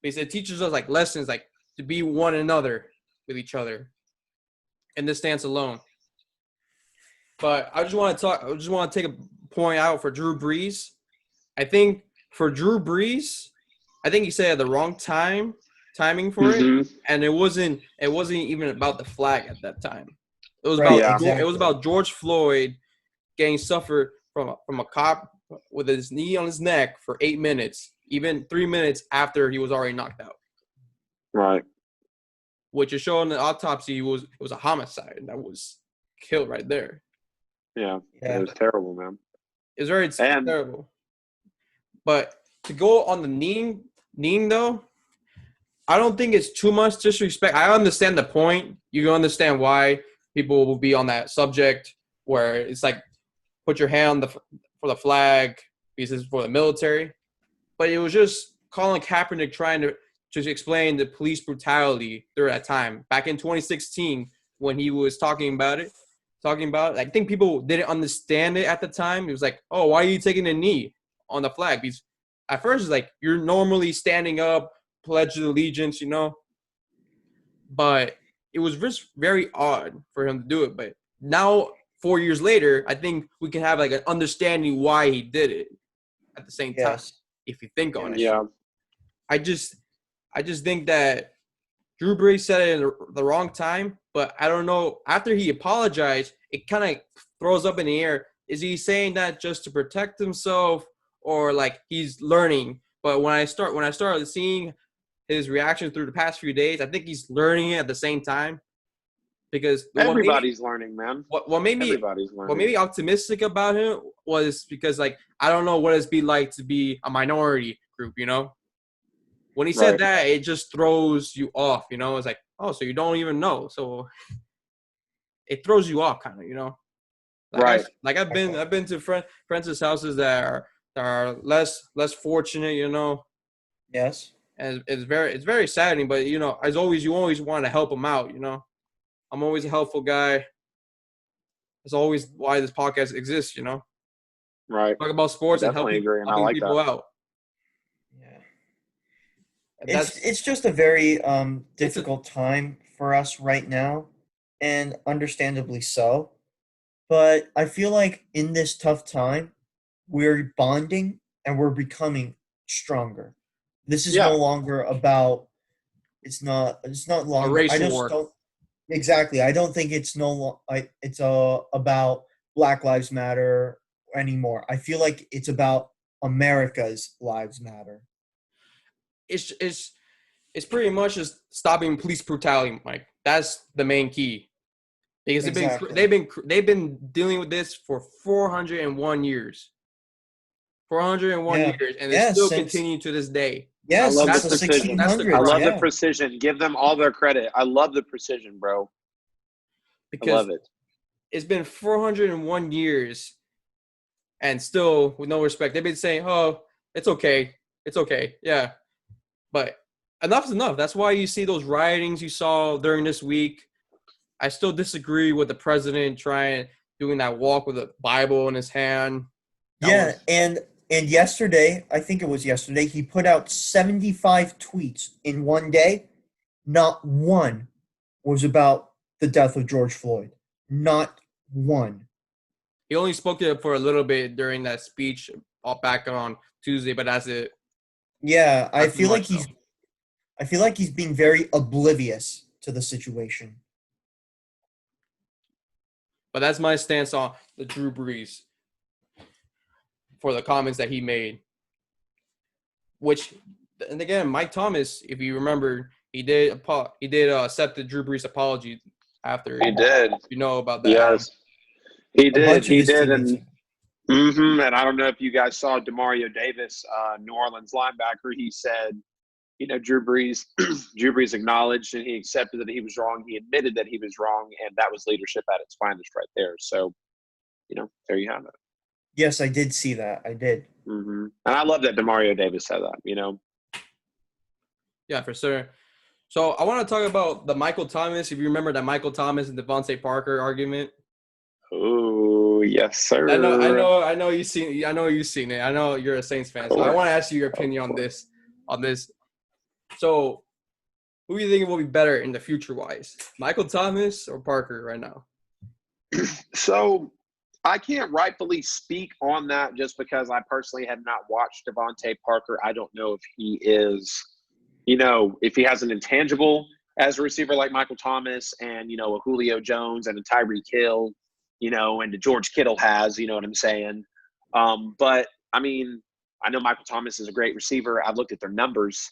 because it teaches us like lessons, like to be one another with each other in this stance alone. But I just want to take a point out for Drew Brees. I think for Drew Brees, I think he said at the wrong timing for it, and it wasn't even about the flag at that time. It was it was about George Floyd getting suffered from a cop with his knee on his neck for 8 minutes, even 3 minutes after he was already knocked out. Right. Which is showing the autopsy it was a homicide that was killed right there. Yeah. It was terrible, man. It was very terrible. But to go on the kneeing though, I don't think it's too much disrespect. I understand the point. You can understand why people will be on that subject where it's like put your hand for the flag because it's for the military. But it was just Colin Kaepernick trying to just explain the police brutality during that time. Back in 2016 when he was talking about it. I think people didn't understand it at the time. It was like, oh, why are you taking a knee on the flag? Because at first it's like you're normally standing up, pledge of allegiance, you know. But it was just very odd for him to do it. But now, 4 years later, I think we can have like an understanding why he did it at the same time, if you think on it. Yeah. I just think that Drew Brees said it in the wrong time, but I don't know. After he apologized, it kind of throws up in the air. Is he saying that just to protect himself, or like he's learning? But when I started seeing his reaction through the past few days, I think he's learning it at the same time. Because everybody's learning, man. What made me optimistic about him was because like I don't know what it's be like to be a minority group, you know. When he said that, it just throws you off, you know. It's like, oh, so you don't even know, so it throws you off, kind of, you know. Like I've been to friends' houses that are less fortunate, you know. Yes. And it's very saddening, but you know, as always, you always want to help them out, you know. I'm always a helpful guy. That's always why this podcast exists, you know. Right. Talk about sports and helping people out. Yeah. It's just a very difficult time for us right now, and understandably so. But I feel like in this tough time, we're bonding and we're becoming stronger. This is no longer about. It's not longer. A racial war. Exactly. I don't think it's about Black Lives Matter anymore. I feel like it's about America's lives matter. It's pretty much just stopping police brutality, Mike. That's the main key. Because they've been dealing with this for 401 years. 401 years, and they still continue to this day. Yes, I love the precision. I love the precision. Give them all their credit. I love the precision, bro. Because I love it. It's been 401 years, and still with no respect. They've been saying, "Oh, it's okay, yeah." But enough's enough. That's why you see those riotings you saw during this week. I still disagree with the president doing that walk with a Bible in his hand. And yesterday, I think it was yesterday, he put out 75 tweets in one day. Not one was about the death of George Floyd. Not one. He only spoke to it for a little bit during that speech back on Tuesday, but that's it. Yeah, I feel like he's being very oblivious to the situation. But that's my stance on the Drew Brees for the comments that he made. And again, Mike Thomas, if you remember, he did accept the Drew Brees apology after. He did. You know about that? Yes, he did. He did, and I don't know if you guys saw Demario Davis, New Orleans linebacker. He said, you know, Drew Brees acknowledged and he accepted that he was wrong. He admitted that he was wrong, and that was leadership at its finest right there. So, you know, there you have it. Yes, I did see that. I did. And I love that Demario Davis said that, you know. Yeah, for sure. So I want to talk about the Michaelthomas. If you remember that Michaelthomas and Devante Parker argument. Oh, yes, sir. I know you've seen it. I know you're a Saints fan. So I want to ask you your opinion on this. So, who do you think will be better in the future-wise, Michaelthomas or Parker right now? So I can't rightfully speak on that just because I personally have not watched Devante Parker. I don't know if he is, if he has an intangible as a receiver like Michaelthomas and, a Julio Jones and a Tyreek Hill, and a George Kittle has, you know what I'm saying? But, I mean, I know Michaelthomas is a great receiver. I've looked at their numbers.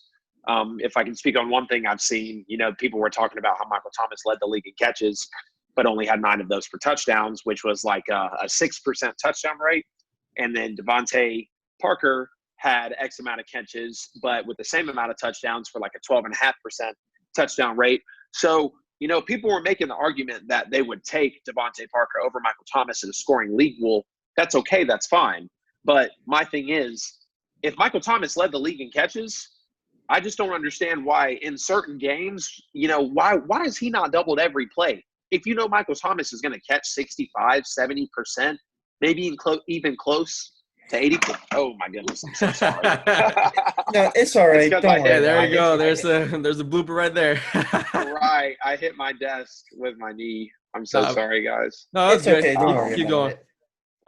If I can speak on one thing I've seen, people were talking about how Michaelthomas led the league in catches, but only had 9 of those for touchdowns, which was like a 6% touchdown rate. And then Devante Parker had X amount of catches, but with the same amount of touchdowns for like a 12.5% touchdown rate. So, people were making the argument that they would take Devante Parker over Michaelthomas in a scoring league. Well, that's okay. That's fine. But my thing is, if Michaelthomas led the league in catches, I just don't understand why in certain games, why is he not doubled every play? If Michaelthomas is going to catch 65, 70%, maybe even close to 80%. Oh, my goodness. I'm so sorry. No, it's all right. Don't worry. Yeah, there you go. There's a blooper right there. Right. I hit my desk with my knee. I'm so sorry, guys. No, that's good. Okay. Don't worry. Keep going.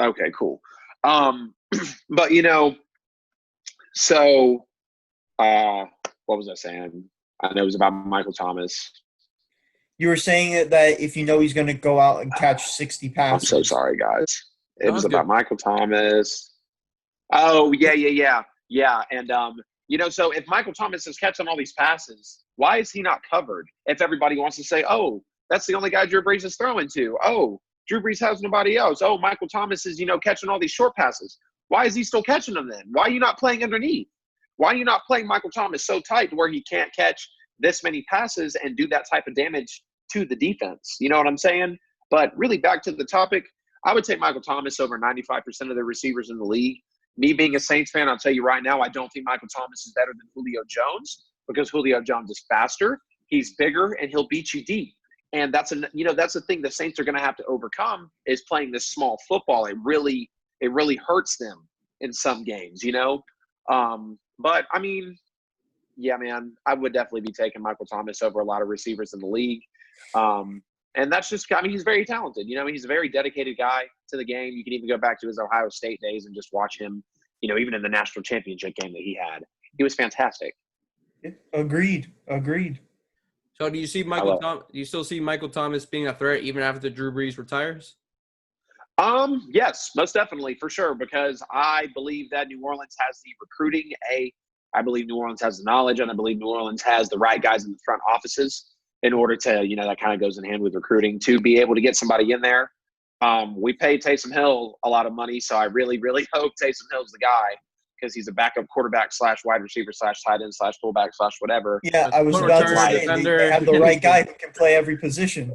Okay, cool. But, so what was I saying? I know it was about Michaelthomas. You were saying that if he's going to go out and catch 60 passes. I'm so sorry, guys. It was about Michaelthomas. Oh, yeah. And, so if Michaelthomas is catching all these passes, why is he not covered? If everybody wants to say, oh, that's the only guy Drew Brees is throwing to. Oh, Drew Brees has nobody else. Oh, Michaelthomas is, catching all these short passes. Why is he still catching them then? Why are you not playing underneath? Why are you not playing Michaelthomas so tight to where he can't catch this many passes and do that type of damage to the defense? You know what I'm saying? But really back to the topic, I would take Michaelthomas over 95% of the receivers in the league. Me being a Saints fan, I'll tell you right now, I don't think Michaelthomas is better than Julio Jones because Julio Jones is faster, he's bigger, and he'll beat you deep. And that's the thing the Saints are going to have to overcome is playing this small football. It really hurts them in some games, But, I mean, yeah, man, I would definitely be taking Michaelthomas over a lot of receivers in the league. And that's just – he's very talented. He's a very dedicated guy to the game. You can even go back to his Ohio State days and just watch him, even in the national championship game that he had. He was fantastic. Agreed. So do you see Do you still see Michaelthomas being a threat even after Drew Brees retires? Yes, most definitely, for sure, because I believe that New Orleans has the recruiting. I believe New Orleans has the knowledge, and I believe New Orleans has the right guys in the front offices in order to, that kind of goes in hand with recruiting to be able to get somebody in there. We paid Taysom Hill a lot of money, so I really, really hope Taysom Hill's the guy because he's a backup quarterback / wide receiver / tight end / fullback / whatever. Yeah, I was about to say they have the right guy who can play every position.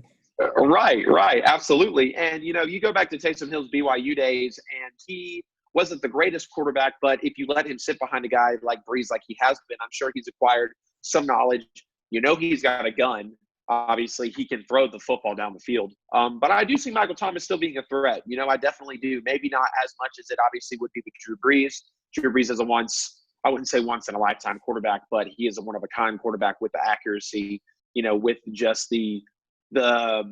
Right, absolutely. And, you go back to Taysom Hill's BYU days, and he wasn't the greatest quarterback, but if you let him sit behind a guy like Brees like he has been, I'm sure he's acquired some knowledge. He's got a gun. Obviously, he can throw the football down the field. But I do see Michaelthomas still being a threat. I definitely do. Maybe not as much as it obviously would be with Drew Brees. Drew Brees is I wouldn't say once in a lifetime quarterback, but he is a one-of-a-kind quarterback with the accuracy, with just the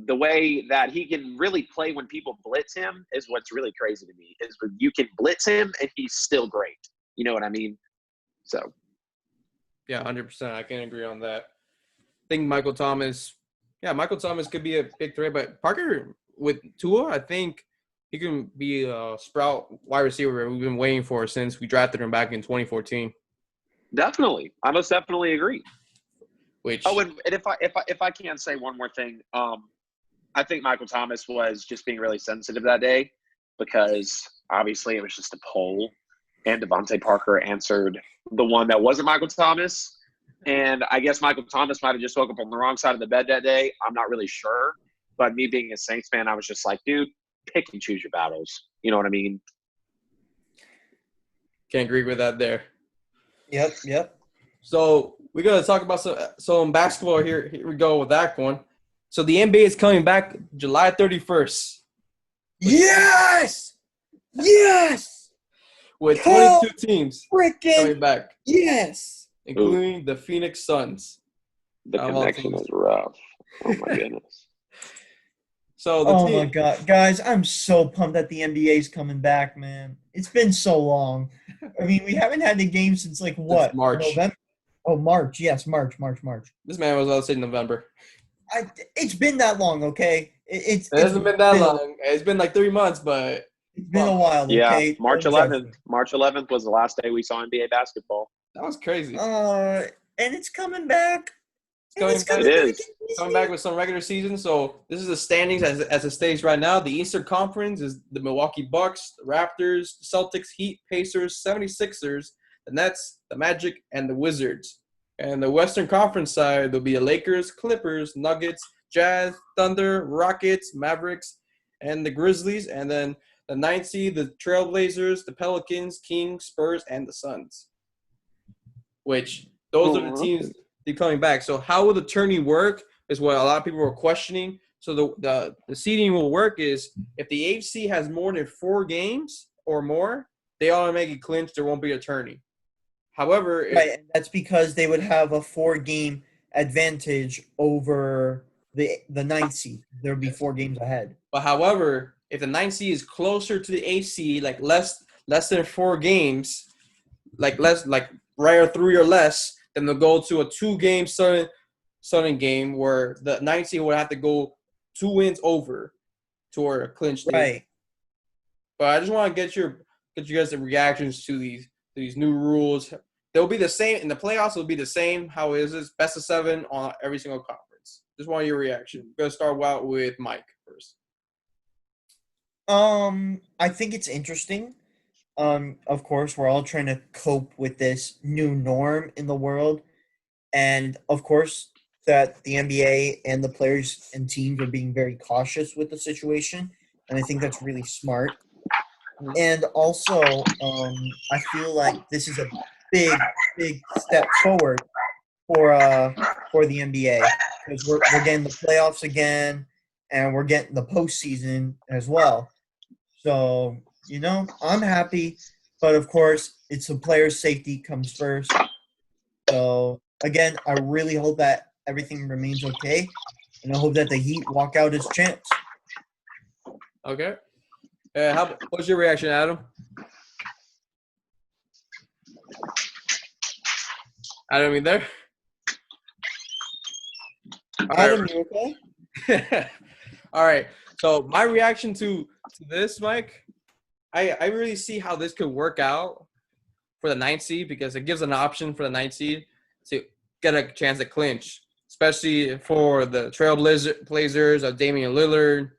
way that he can really play when people blitz him is what's really crazy to me. Is when you can blitz him and he's still great. You know what I mean? So. Yeah, 100%. I can agree on that. I think Michaelthomas could be a big threat, but Parker with Tua, I think he can be a sprout wide receiver we've been waiting for since we drafted him back in 2014. Definitely. I most definitely agree. And if I can say one more thing, I think Michaelthomas was just being really sensitive that day because obviously it was just a poll, and Devante Parker answered the one that wasn't Michaelthomas. And I guess Michaelthomas might have just woke up on the wrong side of the bed that day. I'm not really sure. But me being a Saints fan, I was just like, dude, pick and choose your battles. You know what I mean? Can't agree with that there. Yep. So we got to talk about some basketball here. Here we go with that one. So the NBA is coming back July 31st. Yes! With 22 teams coming back. Yes! including the Phoenix Suns. The connection is rough. Oh my goodness. So my God, guys, I'm so pumped that the NBA is coming back, man. It's been so long. I mean, we haven't had the game since like what? Since March. November? Oh, March. Yes, March. This man was about to say November. It's been that long, okay? It hasn't been that long. It's been like 3 months, but it's been a while, okay? Yeah, March 11th. March 11th was the last day we saw NBA basketball. That was crazy. And it's coming back. Coming back with some regular season. So this is the standings as it stays right now. The Eastern Conference is the Milwaukee Bucks, the Raptors, the Celtics, Heat, Pacers, 76ers, the Nets, the Magic, and the Wizards. And the Western Conference side, there'll be the Lakers, Clippers, Nuggets, Jazz, Thunder, Rockets, Mavericks, and the Grizzlies. And then the 9th seed, the Trailblazers, the Pelicans, Kings, Spurs, and the Suns. Which those are the teams coming back. So how will the tourney work is what a lot of people were questioning. So the seeding will work is if the AFC has more than 4 games or more, they automatically clinch. There won't be a tourney. However, and that's because they would have a 4-game advantage over the 9th seed. There would be 4 games ahead. But however, if the 9th seed is closer to the 8th seed, like less than 4 games, like right or 3 or less, then they'll go to a 2-game Southern game where the 9th seed would have to go 2 wins over to a clinch. Right. But I just want to get you guys the reactions to these new rules. They'll be the same in the playoffs. It'll be the same how it is best of 7 on every single conference. Just want your reaction. I'm gonna start out with Mike first. I think it's interesting. Of course, we're all trying to cope with this new norm in the world, and of course that the NBA and the players and teams are being very cautious with the situation, and I think that's really smart. And also, I feel like this is a big step forward for the NBA because we're getting the playoffs again, and we're getting the postseason as well. So, I'm happy, but of course, it's the players' safety comes first. So, again, I really hope that everything remains okay, and I hope that the Heat walk out as champs. Okay. What's your reaction, Adam? Adam, you there? Adam, you okay? All right. So my reaction to this, Mike, I really see how this could work out for the 9th seed because it gives an option for the 9th seed to get a chance to clinch, especially for the Trailblazers of Damian Lillard.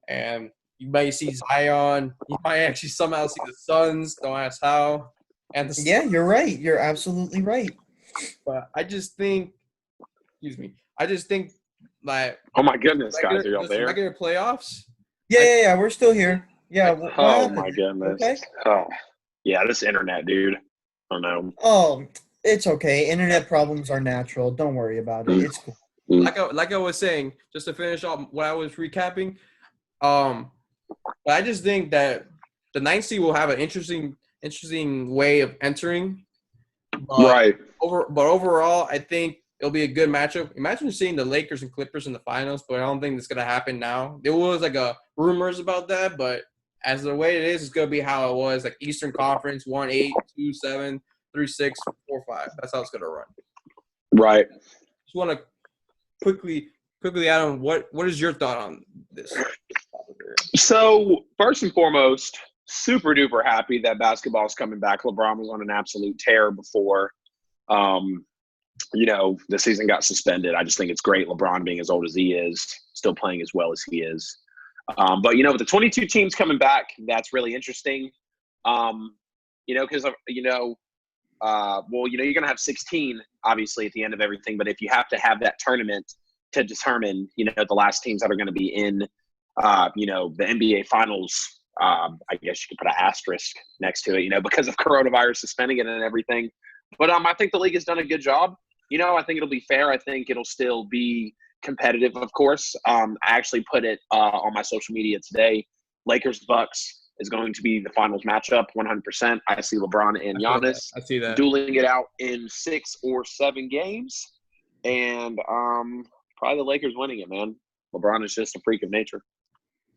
And you might see Zion. You might actually somehow see the Suns. Don't ask how. And yeah, you're right. You're absolutely right. But I just think like. Oh my goodness, guys, are y'all there? Regular playoffs. Yeah, we're still here. Yeah. Oh my goodness. Okay. Oh, yeah, this internet, dude. I don't know. Oh, it's okay. Internet problems are natural. Don't worry about it. It's cool. Like I was saying, just to finish off what I was recapping. But I just think that the 9th seed will have an interesting way of entering. Right. But overall, I think it'll be a good matchup. Imagine seeing the Lakers and Clippers in the finals, but I don't think that's gonna happen now. There was rumors about that, but as the way it is, it's gonna be how it was, like Eastern Conference 1-8, 2-7, 3-6, 4-5. That's how it's gonna run. Right. Just want to quickly, Adam, what is your thought on this? So first and foremost, super duper happy that basketball is coming back. LeBron was on an absolute tear before, the season got suspended. I just think it's great. LeBron being as old as he is, still playing as well as he is. But with the 22 teams coming back, that's really interesting. Because you're going to have 16 obviously at the end of everything. But if you have to have that tournament to determine, the last teams that are going to be in, the NBA finals, I guess you could put an asterisk next to it, because of coronavirus suspending it and everything. But I think the league has done a good job. I think it'll be fair. I think it'll still be competitive, of course. I actually put it on my social media today. Lakers, Bucks, is going to be the finals matchup 100%. I see LeBron and Giannis I see that. dueling it out in 6 or 7 games. And probably the Lakers winning it, man. LeBron is just a freak of nature.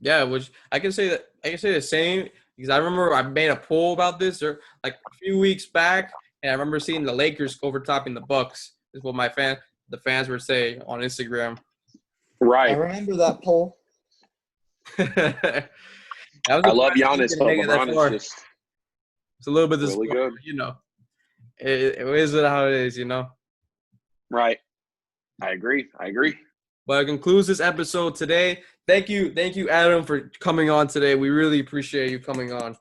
Yeah, which I can say the same because I remember I made a poll about this like a few weeks back, and I remember seeing the Lakers overtopping the Bucks. Is what the fans would say on Instagram. I Right. remember that poll. I love Giannis, but LeBron is just it's a little bit really good. You know, it is how it is. You know. Right. I agree. But it concludes this episode today. Thank you, Adam, for coming on today. We really appreciate you coming on.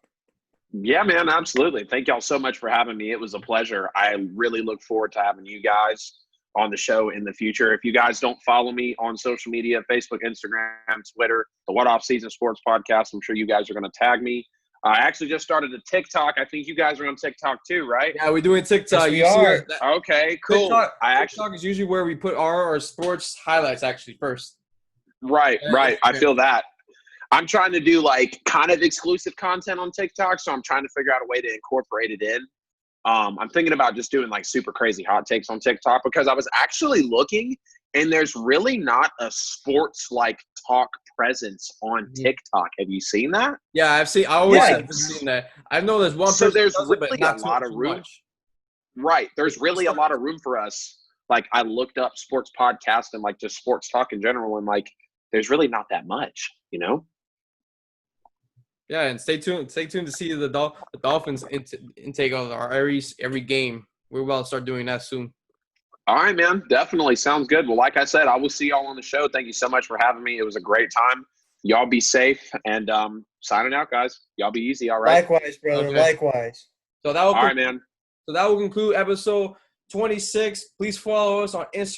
Yeah, man, absolutely. Thank y'all so much for having me. It was a pleasure. I really look forward to having you guys on the show in the future. If you guys don't follow me on social media, Facebook, Instagram, Twitter, the What Off Season Sports Podcast, I'm sure you guys are going to tag me. I actually just started a TikTok. I think you guys are on TikTok too, right? Yeah, we're doing TikTok. Yes, we are. Okay, cool. TikTok is usually where we put our sports highlights actually first. Right. I feel that. I'm trying to do like kind of exclusive content on TikTok, so I'm trying to figure out a way to incorporate it in. I'm thinking about just doing like super crazy hot takes on TikTok because I was actually looking and there's really not a sports like talk presence on TikTok. Have you seen that? Yeah, I've seen that. I know there's one person. So there's really a lot of room. Right. There's really a lot of room for us. Like I looked up sports podcast and like just sports talk in general, and like there's really not that much, you know? Yeah, and stay tuned to see the Dolphins intake of our every game. We're about to start doing that soon. All right, man. Definitely. Sounds good. Well, like I said, I will see y'all on the show. Thank you so much for having me. It was a great time. Y'all be safe. And signing out, guys. Y'all be easy, all right? Likewise, brother. Okay. Likewise. So that will conclude episode 26. Please follow us on Instagram.